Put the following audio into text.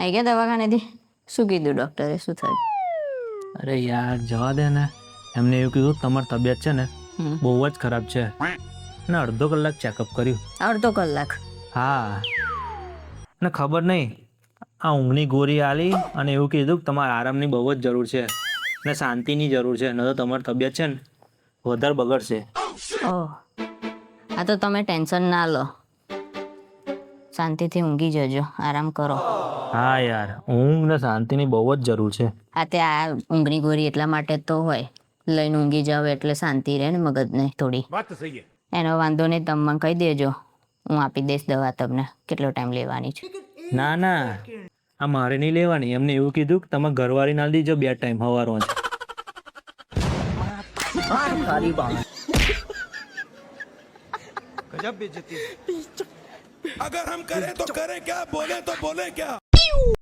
આવી ગયા દવાખાનેથી? શું કીધું ડૉક્ટરે? શું થયું? અરે યાર જવા દે ને. એમને એવું કીધું તમારી તબિયત છે ને બહુ જ ખરાબ છે અને અડધો કલાક ચેકઅપ કર્યું. અડધો કલાક? હા, અને ખબર નહીં આ ઊંઘની ગોળી આલી અને એવું કીધું કે તમારે આરામની બહુ જ જરૂર છે ને શાંતિની જરૂર છે, ન તો તમારી તબિયત છે ને વધારે બગડશે. ઓહ, આ તો તમે ટેન્શન ના લો, શાંતિથી ઊંઘી જજો, આરામ કરો. હા યાર, ઊંઘ ને શાંતિની બહુ જ જરૂર છે. આ ઊંઘની ગોળી એટલા માટે તો હોય, લઈને ઊંઘી જાવ એટલે શાંતિ રહે ને મગજને થોડી. વાત તો સહી है. એનો વાંધો નહીં, તમે મને કહી દેજો, હું આપી દઈશ દવા તમને. કેટલો ટાઈમ લેવાની છે? ના ના, આ મારે નહીં લેવાની. એમને એવું કીધું કે તમે ઘરવાળી ના દીજો 2 ટાઈમ સવારમાં જ. गजब बेइज्जती है. अगर हम करें तो करें क्या, बोले तो बोले क्या.